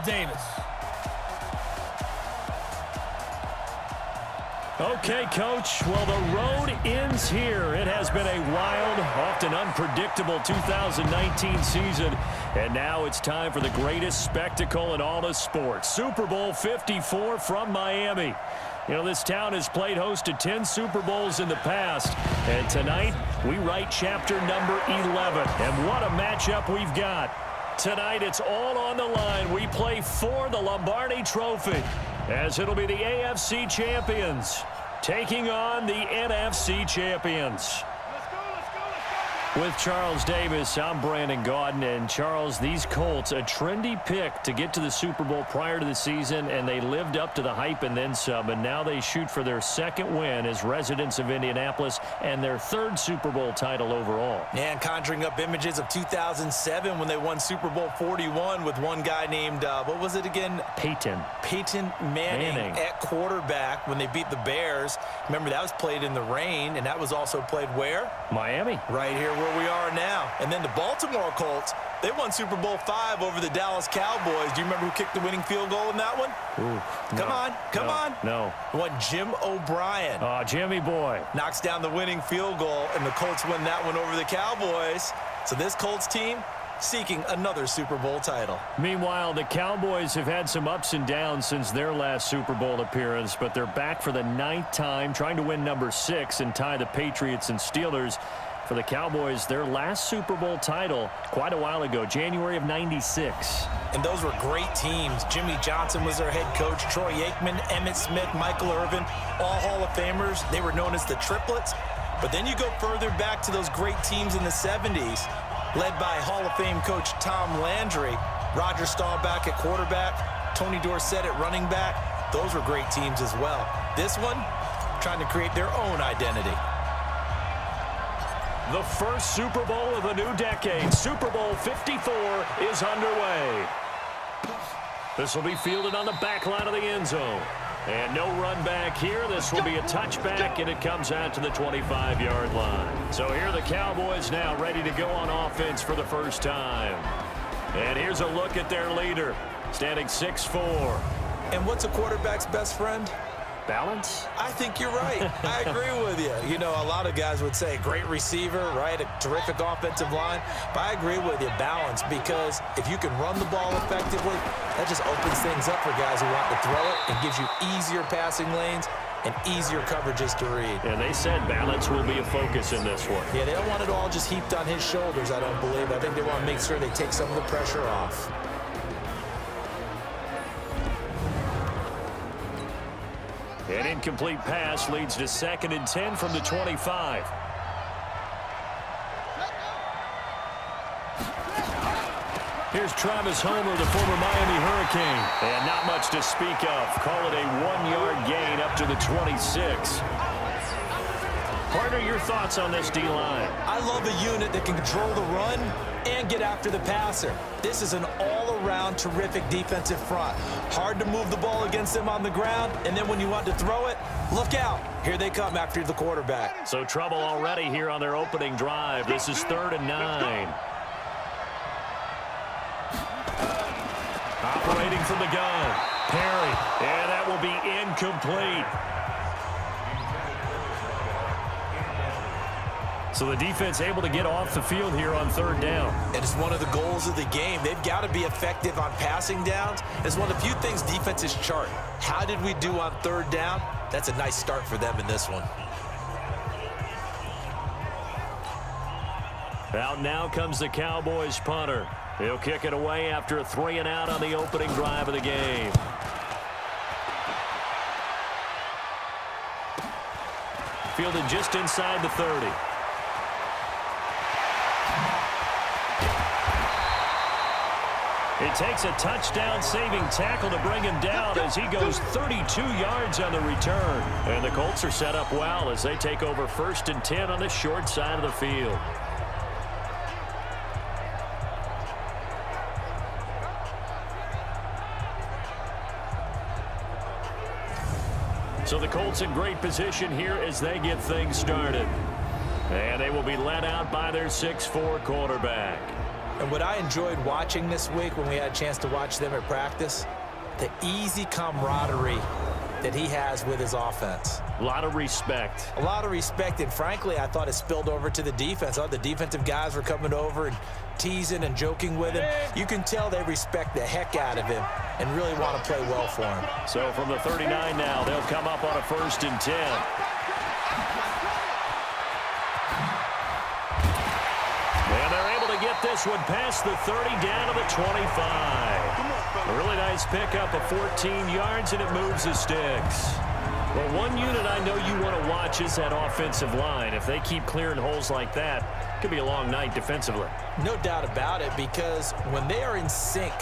Davis. Okay, Coach. Well, the road ends here. It has been a wild, often unpredictable 2019 season. And now it's time for the greatest spectacle in all of sports. Super Bowl 54 from Miami. You know, this town has played host to 10 Super Bowls in the past. And tonight, we write chapter number 11. And what a matchup we've got. Tonight, it's all on the line. We play for the Lombardi Trophy, as it'll be the AFC champions taking on the NFC champions. With Charles Davis, I'm Brandon Gaudin. And Charles, these Colts, a trendy pick to get to the Super Bowl prior to the season, and they lived up to the hype and then some. And now they shoot for their second win as residents of Indianapolis and their third Super Bowl title overall. And conjuring up images of 2007 when they won Super Bowl 41 with one guy named, what was it again? Peyton Manning at quarterback when they beat the Bears. Remember, that was played in the rain, and that was also played where? Miami. Right here where we are now. And then the Baltimore Colts, they won Super Bowl V over the Dallas Cowboys. Do you remember who kicked the winning field goal in that one? Ooh, Come on. No. One Jim O'Brien. Oh, Jimmy boy. Knocks down the winning field goal, and the Colts win that one over the Cowboys. So this Colts team seeking another Super Bowl title. Meanwhile, the Cowboys have had some ups and downs since their last Super Bowl appearance, but they're back for the 9th time, trying to win number 6 and tie the Patriots and Steelers. For the Cowboys, their last Super Bowl title quite a while ago, January of '96. And those were great teams. Jimmy Johnson was their head coach. Troy Aikman, Emmitt Smith, Michael Irvin, all Hall of Famers. They were known as the Triplets. But then you go further back to those great teams in the 70s, led by Hall of Fame coach Tom Landry, Roger Staubach at quarterback, Tony Dorsett at running back. Those were great teams as well. This one, trying to create their own identity. The first Super Bowl of the new decade, Super Bowl 54, is underway. This will be fielded on the back line of the end zone. And no run back here. This will be a touchback, and it comes out to the 25-yard line. So here are the Cowboys now ready to go on offense for the first time. And here's a look at their leader, standing 6'4". And what's a quarterback's best friend? Balance? I think you're right. I agree with you. You know, a lot of guys would say great receiver, right? A terrific offensive line. But I agree with you, balance, because if you can run the ball effectively, that just opens things up for guys who want to throw it and gives you easier passing lanes and easier coverages to read. And they said balance will be a focus in this one. Yeah, they don't want it all just heaped on his shoulders, I don't believe. I think they want to make sure they take some of the pressure off. An incomplete pass leads to 2nd and 10 from the 25. Here's Travis Homer, the former Miami Hurricane. And not much to speak of. Call it a 1-yard gain up to the 26. Partner, your thoughts on this D-line? I love a unit that can control the run and get after the passer. This is an all-around terrific defensive front. Hard to move the ball against them on the ground, and then when you want to throw it, look out. Here they come after the quarterback. So trouble already here on their opening drive. This is 3rd and 9. Operating from the gun, Perry, and that will be incomplete. So the defense able to get off the field here on 3rd down. And it's one of the goals of the game. They've got to be effective on passing downs. It's one of the few things defenses chart. How did we do on 3rd down? That's a nice start for them in this one. Out now comes the Cowboys punter. He'll kick it away after a 3-and-out on the opening drive of the game. Fielded just inside the 30. It takes a touchdown-saving tackle to bring him down as he goes 32 yards on the return. And the Colts are set up well as they take over 1st and 10 on the short side of the field. So the Colts in great position here as they get things started. And they will be led out by their 6'4" quarterback. And what I enjoyed watching this week when we had a chance to watch them at practice, the easy camaraderie that he has with his offense. A lot of respect. A lot of respect, and frankly, I thought it spilled over to the defense. All the defensive guys were coming over and teasing and joking with him. You can tell they respect the heck out of him and really want to play well for him. So from the 39 now, they'll come up on a 1st and 10. And they're able to get this one past the 30 down to the 25. A really nice pickup of 14 yards, and it moves the sticks. Well, one unit I know you want to watch is that offensive line. If they keep clearing holes like that, it could be a long night defensively. No doubt about it, because when they are in sync,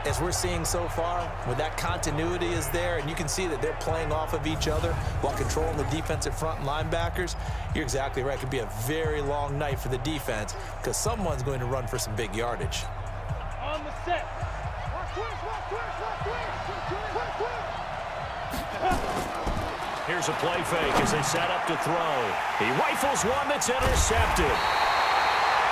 as we're seeing so far, when that continuity is there, and you can see that they're playing off of each other while controlling the defensive front and linebackers, you're exactly right. It could be a very long night for the defense because someone's going to run for some big yardage. On the set. Here's a play fake as they set up to throw. He rifles one that's intercepted.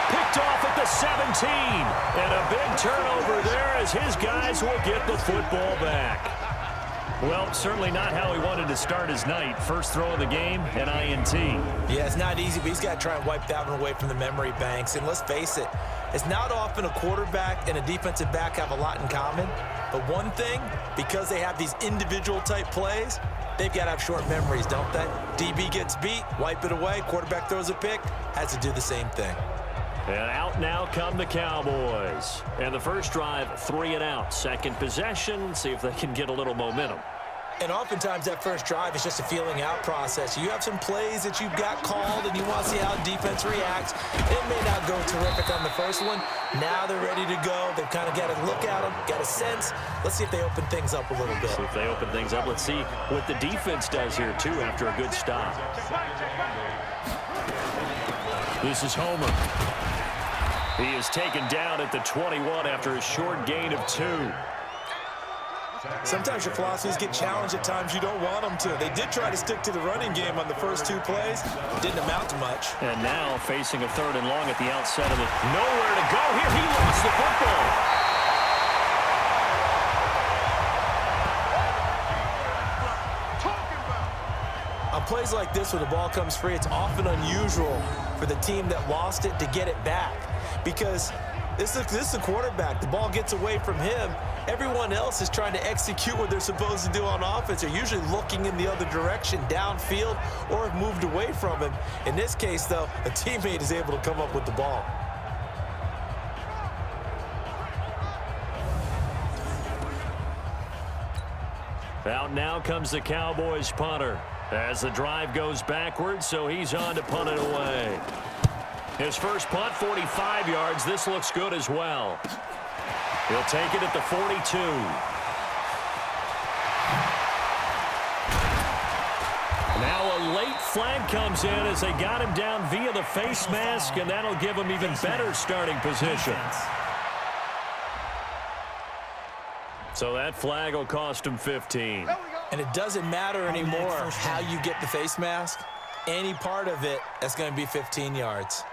Picked off at the 17. And a big turnover there as his guys will get the football back. Well, certainly not how he wanted to start his night. First throw of the game, an INT. Yeah, it's not easy, but he's got to try and wipe that one away from the memory banks. And let's face it, it's not often a quarterback and a defensive back have a lot in common. But one thing, because they have these individual type plays, they've got to have short memories, don't they? DB gets beat, wipe it away, quarterback throws a pick, has to do the same thing. And out now come the Cowboys. And the first drive, 3 and out. Second possession, see if they can get a little momentum. And oftentimes that first drive is just a feeling out process. You have some plays that you've got called and you want to see how defense reacts. It may not go terrific on the first one. Now they're ready to go. They've kind of got to look at them, got a sense. Let's see if they open things up a little bit. See if they open things up. Let's see what the defense does here, too, after a good stop. This is Homer. He is taken down at the 21 after a short gain of 2. Sometimes your philosophies get challenged at times you don't want them to. They did try to stick to the running game on the first 2 plays. Didn't amount to much. And now facing a 3rd and long at the outset of it. Nowhere to go here. He lost the football. On plays like this where the ball comes free, it's often unusual for the team that lost it to get it back. Because this is the quarterback. The ball gets away from him. Everyone else is trying to execute what they're supposed to do on offense. They're usually looking in the other direction, downfield, or have moved away from him. In this case, though, a teammate is able to come up with the ball. Out now comes the Cowboys punter as the drive goes backwards, so he's on to punt it away. His first punt, 45 yards. This looks good as well. He'll take it at the 42. Now a late flag comes in as they got him down via the face mask, and that'll give him even better starting position. So that flag will cost him 15. And it doesn't matter anymore how you get the face mask. Any part of it, that's going to be 15 yards.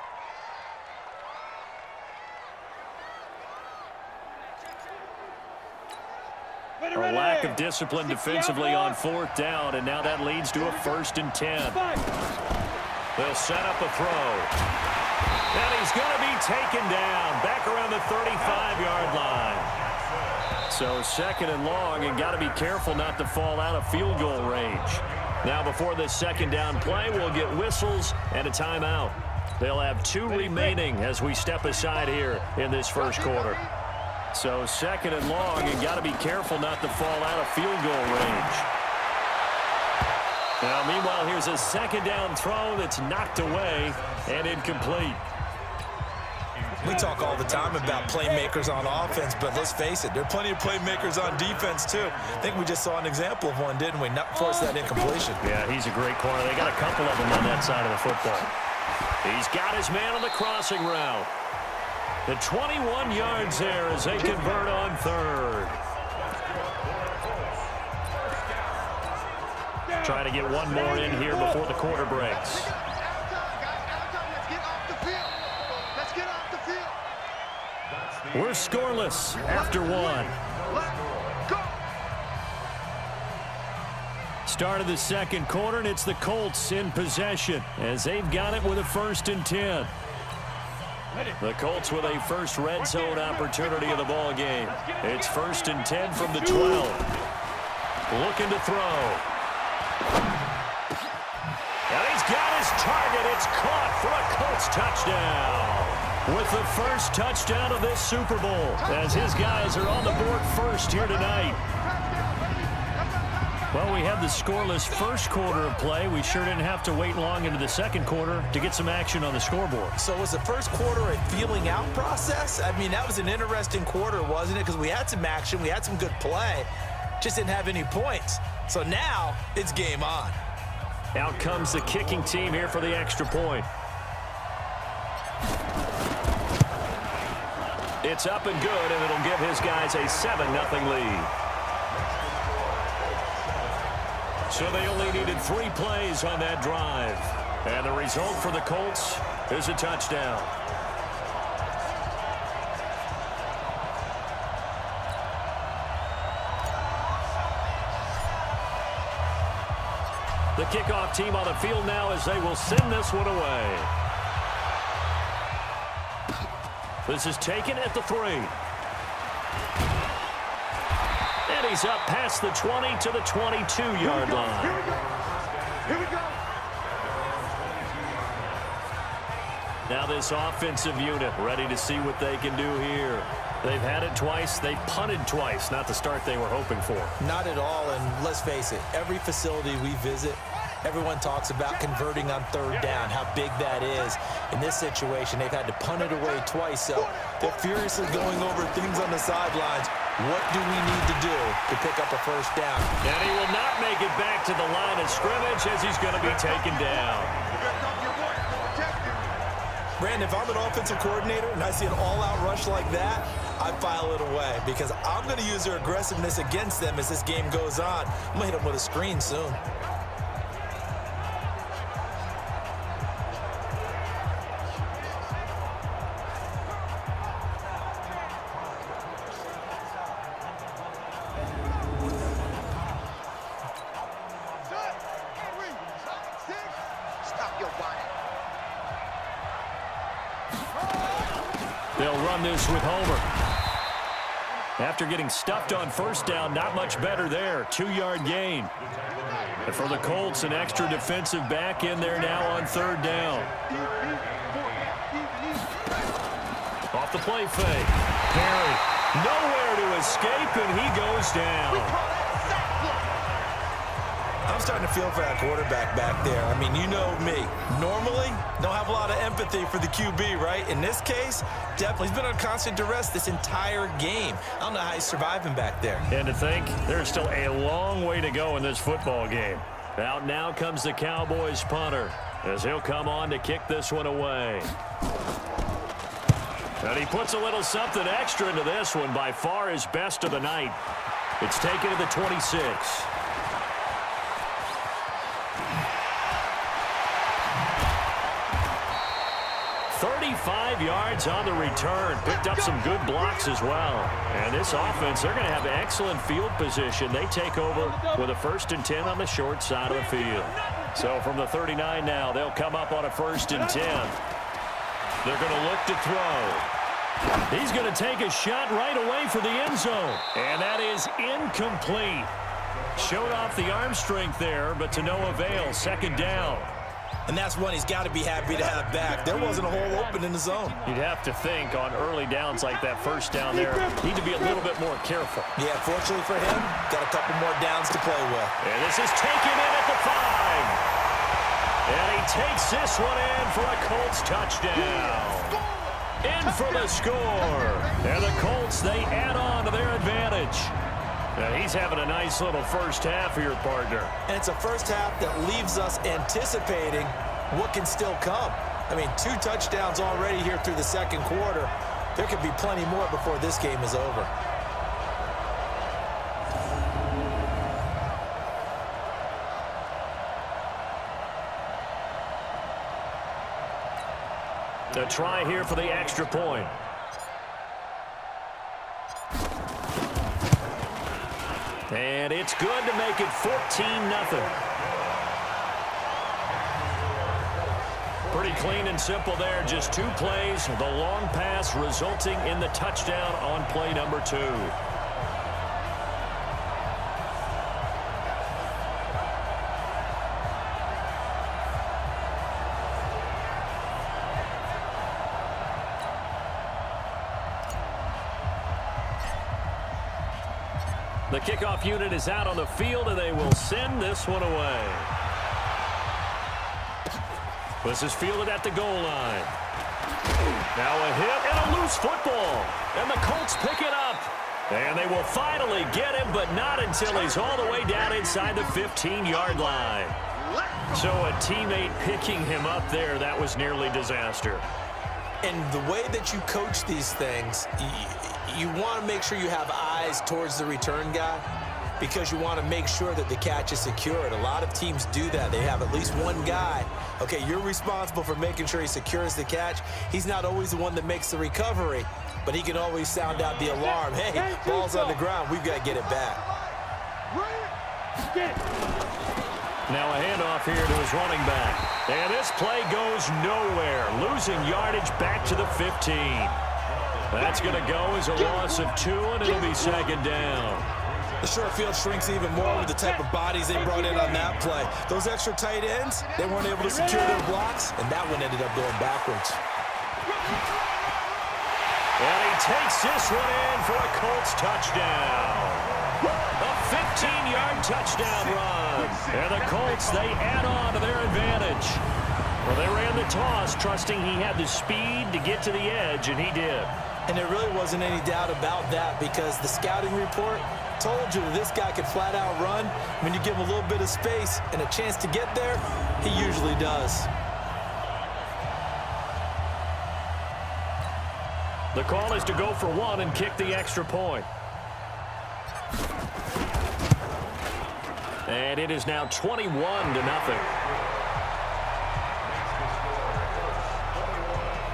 A lack of discipline defensively on 4th down, and now that leads to a 1st and 10. They'll set up a throw. And he's going to be taken down back around the 35-yard line. So 2nd and long, and got to be careful not to fall out of field goal range. Now before this 2nd down play, we'll get whistles and a timeout. They'll have 2 remaining as we step aside here in this first quarter. So 2nd and long, and got to be careful not to fall out of field goal range. Now, meanwhile, here's a 2nd down throw that's knocked away and incomplete. We talk all the time about playmakers on offense, but let's face it, there are plenty of playmakers on defense, too. I think we just saw an example of one, didn't we? Not force that incompletion. Yeah, he's a great corner. They got a couple of them on that side of the football. He's got his man on the crossing route. The 21 yards there as they convert on 3rd. Try to get one more in here before the quarter breaks. We're scoreless after one. Start of the second quarter, and it's the Colts in possession as they've got it with a 1st and 10. The Colts with a first red zone opportunity of the ball game. It's 1st and 10 from the 12. Looking to throw. And he's got his target. It's caught for a Colts touchdown. With the first touchdown of this Super Bowl, as his guys are on the board first here tonight. Well, we had the scoreless first quarter of play. We sure didn't have to wait long into the second quarter to get some action on the scoreboard. So was the first quarter a feeling out process? I mean, that was an interesting quarter, wasn't it? Because we had some action, we had some good play, just didn't have any points. So now it's game on. Out comes the kicking team here for the extra point. It's up and good, and it'll give his guys a 7-0 lead. So they only needed 3 plays on that drive. And the result for the Colts is a touchdown. The kickoff team on the field now as they will send this one away. This is taken at the 3. And he's up past the 20 to the 22-yard line. Here we go. Now this offensive unit ready to see what they can do here. They've had it twice. They've punted twice. Not the start they were hoping for. Not at all, and let's face it, every facility we visit, everyone talks about converting on 3rd down, how big that is. In this situation, they've had to punt it away twice, so they're furiously going over things on the sidelines. What do we need to do to pick up a 1st down? And he will not make it back to the line of scrimmage as he's going to be taken down. Brandon, if I'm an offensive coordinator and I see an all-out rush like that, I file it away because I'm going to use their aggressiveness against them as this game goes on. I'm going to hit them with a screen soon. They'll run this with Homer. After getting stuffed on 1st down, not much better there. 2-yard gain. And for the Colts, an extra defensive back in there now on 3rd down. Off the play fake. Perry, nowhere to escape, and he goes down. I'm starting to feel for that quarterback back there. I mean, you know me. Normally, don't have a lot of empathy for the QB, right? In this case, definitely. He's been on constant duress this entire game. I don't know how he's surviving back there. And to think, there's still a long way to go in this football game. Out now comes the Cowboys punter as he'll come on to kick this one away. And he puts a little something extra into this one, by far his best of the night. It's taken to the 26. 35 yards on the return. Picked up some good blocks as well. And this offense, they're going to have excellent field position. They take over with a 1st and 10 on the short side of the field. So from the 39 now, they'll come up on a 1st and 10. They're going to look to throw. He's going to take a shot right away for the end zone. And that is incomplete. Showed off the arm strength there, but to no avail. 2nd down. And that's one he's got to be happy to have back. There wasn't a hole open in the zone. You'd have to think on early downs like that 1st down there, need to be a little bit more careful. Yeah, fortunately for him, got a couple more downs to play with. And this is taken in at the 5. And he takes this one in for a Colts touchdown. In for the score. And the Colts, they add on to their advantage. Now he's having a nice little 1st half here, partner. And it's a 1st half that leaves us anticipating what can still come. I mean, 2 touchdowns already here through the 2nd quarter. There could be plenty more before this game is over. A try here for the extra point. And it's good to make it 14-0. Pretty clean and simple there. Just 2 plays. The long pass resulting in the touchdown on play number 2. The kickoff unit is out on the field, and they will send this one away. This is fielded at the goal line. Now a hit and a loose football. And the Colts pick it up. And they will finally get him, but not until he's all the way down inside the 15-yard line. So a teammate picking him up there, that was nearly disaster. And the way that you coach these things, you want to make sure you have eyes towards the return guy, because you want to make sure that the catch is secured. A lot of teams do that. They have at least one guy. Okay, you're responsible for making sure he secures the catch. He's not always the one that makes the recovery, but he can always sound out the alarm. Hey, ball's on the ground. We've got to get it back. Now a handoff here to his running back. And this play goes nowhere. Losing yardage back to the 15. That's going to go as a loss of 2, and it'll be second down. The short field shrinks even more with the type of bodies they brought in on that play. Those extra tight ends, they weren't able to secure their blocks, and that one ended up going backwards. And he takes this one in for a Colts touchdown. A 15-yard touchdown run. And the Colts, they add on to their advantage. Well, they ran the toss, trusting he had the speed to get to the edge, and he did. And there really wasn't any doubt about that, because the scouting report told you that this guy could flat out run. When you give him a little bit of space and a chance to get there, he usually does. The call is to go for 1 and kick the extra point. And it is now 21-0.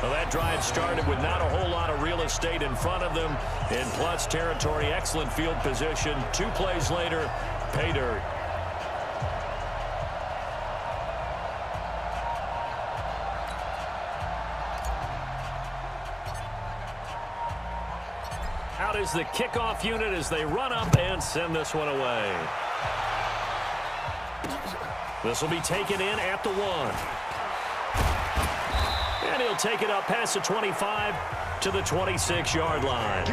Well, that drive started with not a whole lot of real estate in front of them. In plus territory, excellent field position. 2 plays later, pay dirt. Out is the kickoff unit as they run up and send this one away. This will be taken in at the 1. And he'll take it up past the 25 to the 26-yard line.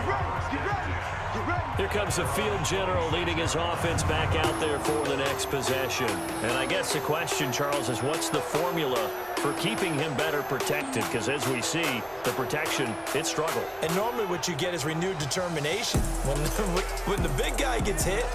Here comes the field general leading his offense back out there for the next possession. And I guess the question, Charles, is what's the formula for keeping him better protected? Because as we see, the protection, it struggled. And normally what you get is renewed determination. When the big guy gets hit,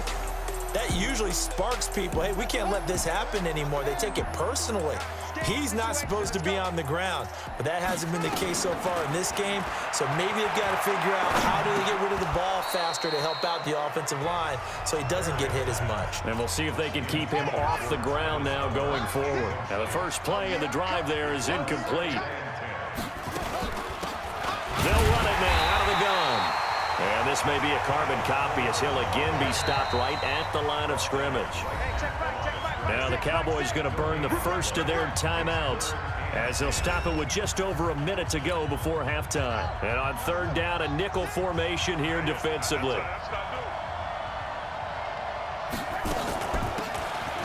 that usually sparks people. Hey, we can't let this happen anymore. They take it personally. He's not supposed to be on the ground, but that hasn't been the case so far in this game. So maybe they've got to figure out how do they get rid of the ball faster to help out the offensive line so he doesn't get hit as much. And we'll see if they can keep him off the ground now going forward. Now the first play of the drive there is incomplete. They'll run it now out of the gun. And this may be a carbon copy as he'll again be stopped right at the line of scrimmage. Now the Cowboys going to burn the first of their timeouts as they'll stop it with just over a minute to go before halftime. And on third down, a nickel formation here defensively.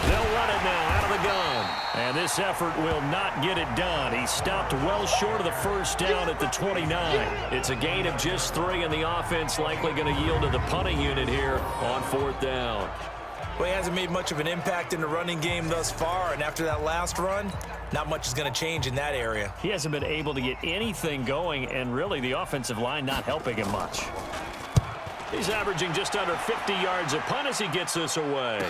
They'll run it now out of the gun. And this effort will not get it done. He stopped well short of the first down at the 29. It's a gain of just 3, and the offense likely going to yield to the punting unit here on fourth down. Well, he hasn't made much of an impact in the running game thus far, and after that last run, not much is going to change in that area. He hasn't been able to get anything going, and really the offensive line not helping him much. He's averaging just under 50 yards a punt as he gets this away.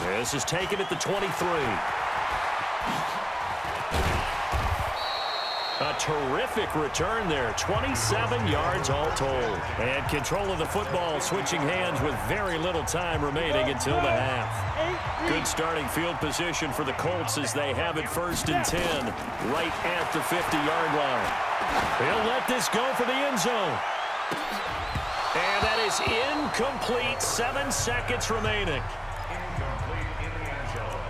This is taken at the 23. A terrific return there, 27 yards all told. And control of the football switching hands with very little time remaining until the half. Good starting field position for the Colts as they have it 1st and 10 right at the 50-yard line. He'll let this go for the end zone. And that is incomplete. 7 seconds remaining. Incomplete in the end zone.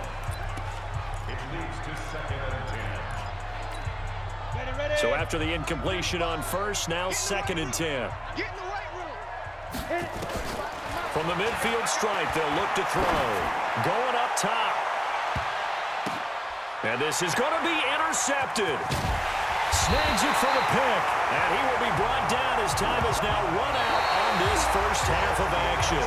It leads to 2nd and 10. So after the incompletion on first, now 2nd and 10. Get in the right room. From the midfield stripe, they'll look to throw. Going up top. And this is going to be intercepted. Snags it for the pick. And he will be brought down as time has now run out on this first half of action.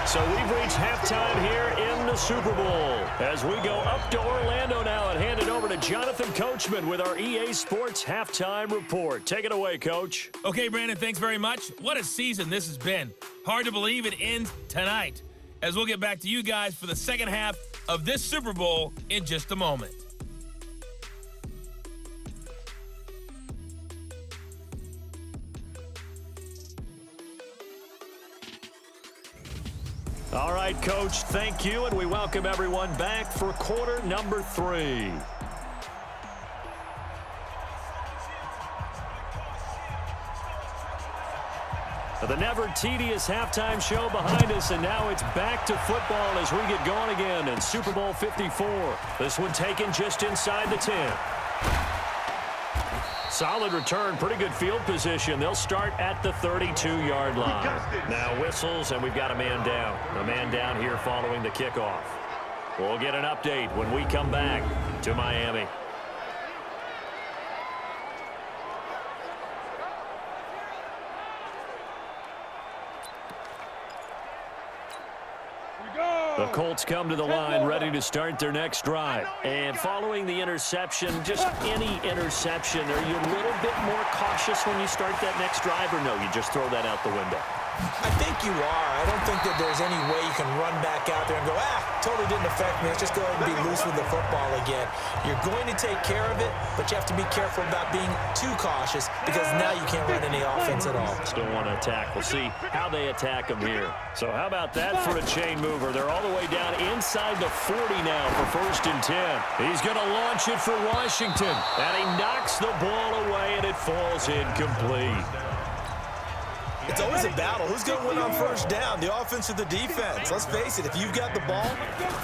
So we've reached halftime here in the Super Bowl. As we go up to Orlando now and hand it over to Jonathan Coachman with our EA Sports Halftime Report. Take it away, Coach. Okay, Brandon, thanks very much. What a season this has been. Hard to believe it ends tonight, as we'll get back to you guys for the second half of this Super Bowl in just a moment. All right, Coach, thank you, and we welcome everyone back for quarter number 3. The never tedious halftime show behind us, and now it's back to football as we get going again in Super Bowl 54. This one taken just inside the 10. Solid return, pretty good field position. They'll start at the 32-yard line. Now whistles, and we've got a man down. A man down here following the kickoff. We'll get an update when we come back to Miami. The Colts come to the line ready to start their next drive. And following the interception, just any interception, are you a little bit more cautious when you start that next drive, or no, you just throw that out the window? I think you are. I don't think that there's any way you can run back out there and go, totally didn't affect me. Let's just go ahead and be loose with the football again. You're going to take care of it, but you have to be careful about being too cautious because now you can't run any offense at all. Still want to attack. We'll see how they attack them here. So how about that for a chain mover? They're all the way down inside the 40 now for 1st and 10. He's going to launch it for Washington, and he knocks the ball away, and it falls incomplete. It's always a battle. Who's going to win on 1st down, the offense or the defense? Let's face it, if you've got the ball,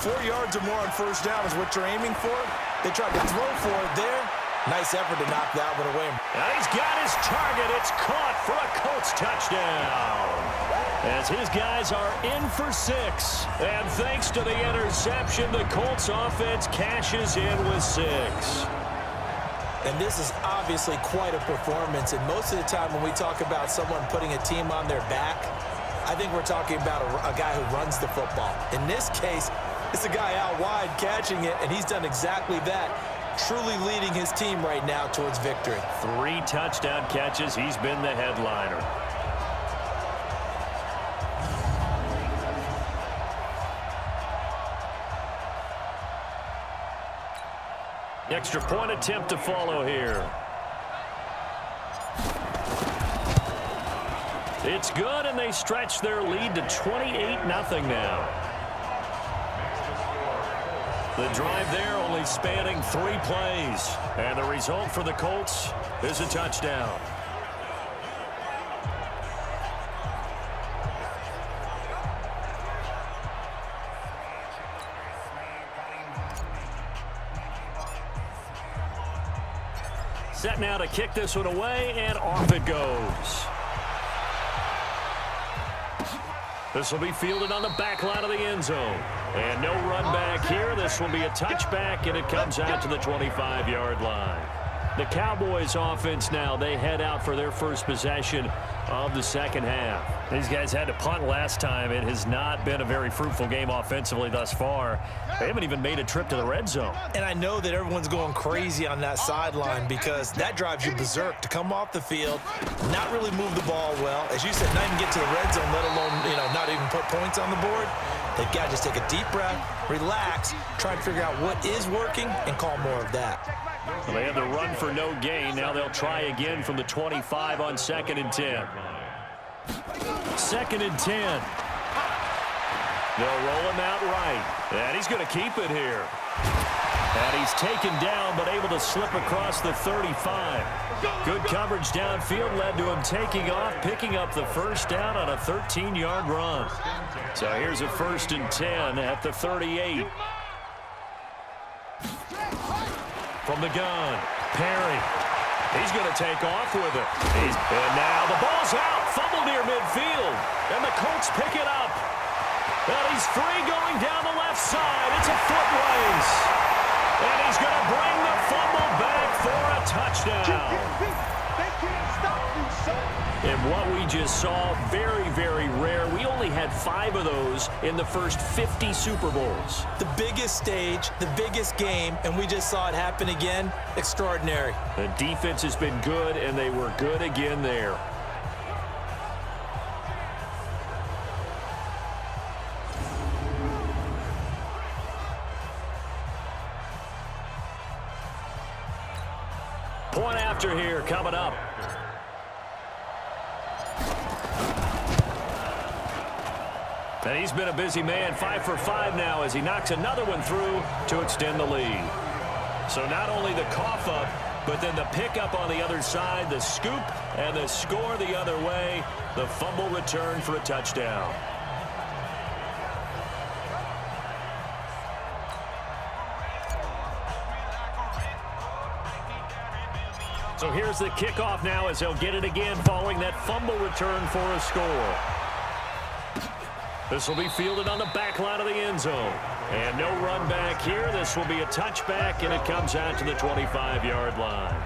4 yards or more on 1st down is what you're aiming for. They tried to throw for it there. Nice effort to knock that one away. Now he's got his target. It's caught for a Colts touchdown. As his guys are in for 6. And thanks to the interception, the Colts offense cashes in with 6. And this is obviously quite a performance. And most of the time when we talk about someone putting a team on their back, I think we're talking about a guy who runs the football. In this case, it's a guy out wide catching it, and he's done exactly that, truly leading his team right now towards victory. 3 touchdown catches. He's been the headliner. Extra point attempt to follow here. It's good, and they stretch their lead to 28-0 now. The drive there only spanning 3 plays. And the result for the Colts is a touchdown. Set now to kick this one away, and off it goes. This will be fielded on the back line of the end zone. And no run back here. This will be a touchback, and it comes out to the 25-yard line. The Cowboys offense now, they head out for their first possession of the second half. These guys had to punt last time. It has not been a very fruitful game offensively thus far. They haven't even made a trip to the red zone. And I know that everyone's going crazy on that sideline because that drives you berserk to come off the field, not really move the ball well. As you said, not even get to the red zone, let alone, not even put points on the board. They've got to just take a deep breath, relax, try and figure out what is working, and call more of that. Well, they had the run for no gain. Now they'll try again from the 25 on 2nd and 10. 2nd and 10. They'll roll him out right. And he's going to keep it here. And he's taken down, but able to slip across the 35. Good coverage downfield led to him taking off, picking up the first down on a 13-yard run. So here's a 1st and 10 at the 38. From the gun, Perry. He's going to take off with it. And now the ball's out. Fumble near midfield. And the Colts pick it up. And he's free going down the left side. It's a foot race. And he's going to bring the fumble back for a touchdown. And what we just saw, very, very rare. We only had 5 of those in the first 50 Super Bowls. The biggest stage, the biggest game, and we just saw it happen again. Extraordinary. The defense has been good, and they were good again there. Point after here coming up. And he's been a busy man, 5 for 5 now as he knocks another one through to extend the lead. So not only the cough up, but then the pickup on the other side, the scoop, and the score the other way. The fumble return for a touchdown. So here's the kickoff now as he'll get it again following that fumble return for a score. This will be fielded on the back line of the end zone. And no run back here. This will be a touchback, and it comes out to the 25-yard line.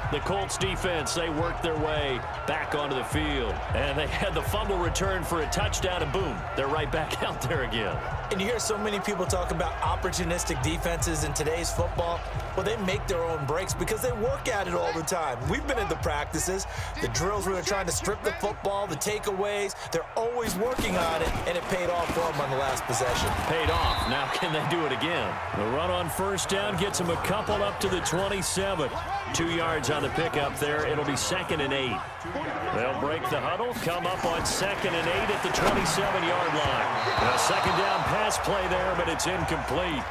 The Colts defense, they worked their way back onto the field. And they had the fumble return for a touchdown, and boom, they're right back out there again. And you hear so many people talk about opportunistic defenses in today's football. Well, they make their own breaks because they work at it all the time. We've been in the practices, the drills where they're trying to strip the football, the takeaways. They're always working on it, and it paid off for them on the last possession. Paid off. Now can they do it again? The run on first down gets them a couple up to the 27. 2 yards on the pickup there. It'll be 2nd and 8. They'll break the huddle, come up on 2nd and 8 at the 27-yard line. A 2nd down pass play there, but it's incomplete.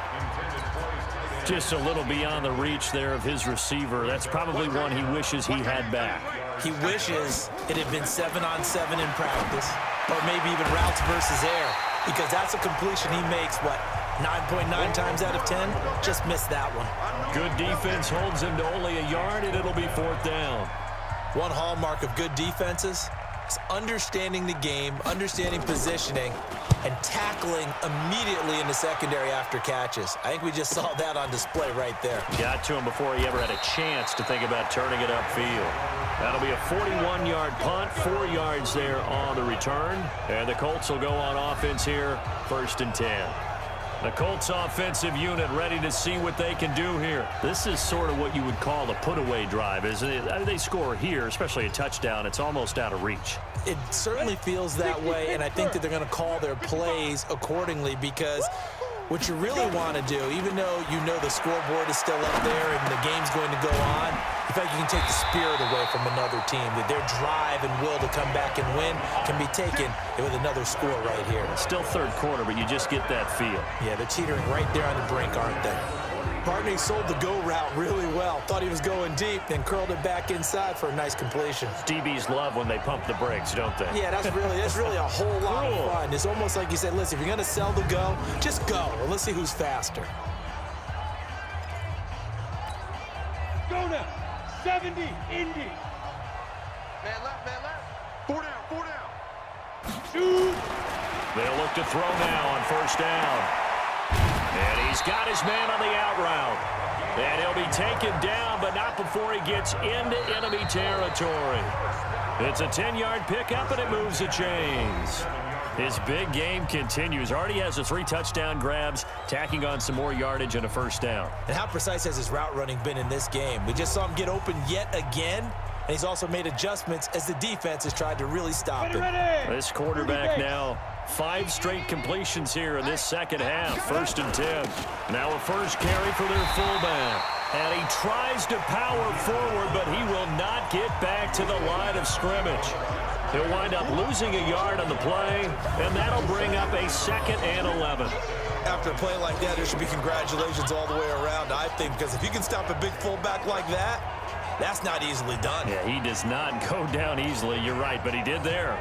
Just a little beyond the reach there of his receiver. That's probably one he wishes he had back. He wishes it had been 7-on-7 in practice, or maybe even routes versus air, because that's a completion he makes, what, 9.9 times out of 10? Just missed that one. Good defense holds him to only a yard, and it'll be 4th down. One hallmark of good defenses is understanding the game, understanding positioning, and tackling immediately in the secondary after catches. I think we just saw that on display right there. Got to him before he ever had a chance to think about turning it upfield. That'll be a 41-yard punt, 4 yards there on the return. And the Colts will go on offense here, 1st and 10. The Colts offensive unit ready to see what they can do here. This is sort of what you would call a put-away drive, isn't it? I mean, they score here, especially a touchdown. It's almost out of reach. It certainly feels that way, and I think that they're going to call their plays accordingly because what you really want to do, even though you know the scoreboard is still up there and the game's going to go on, in fact, you can take the spirit away from another team, that their drive and will to come back and win can be taken with another score right here. Still 3rd quarter, but you just get that feel. Yeah, they're teetering right there on the brink, aren't they? Barney sold the go route really well. Thought he was going deep, then curled it back inside for a nice completion. DBs love when they pump the brakes, don't they? Yeah, that's really a whole lot of fun. It's almost like you said, listen, if you're going to sell the go, just go. Well, let's see who's faster. Go now. 70, Indy. Man left. 4 down. Shoot. They'll look to throw now on 1st down. And he's got his man on the out route. And he'll be taken down, but not before he gets into enemy territory. It's a 10-yard pickup, and it moves the chains. His big game continues. Already has the 3 touchdown grabs, tacking on some more yardage and a 1st down. And how precise has his route running been in this game? We just saw him get open yet again, and he's also made adjustments as the defense has tried to really stop him. This quarterback now, 5 straight completions here in this 2nd half, 1st and 10. Now a first carry for their fullback. And he tries to power forward, but he will not get back to the line of scrimmage. He'll wind up losing a yard on the play, and that'll bring up a 2nd and 11. After a play like that, there should be congratulations all the way around, I think, because if you can stop a big fullback like that, that's not easily done. Yeah, he does not go down easily. You're right, but he did there.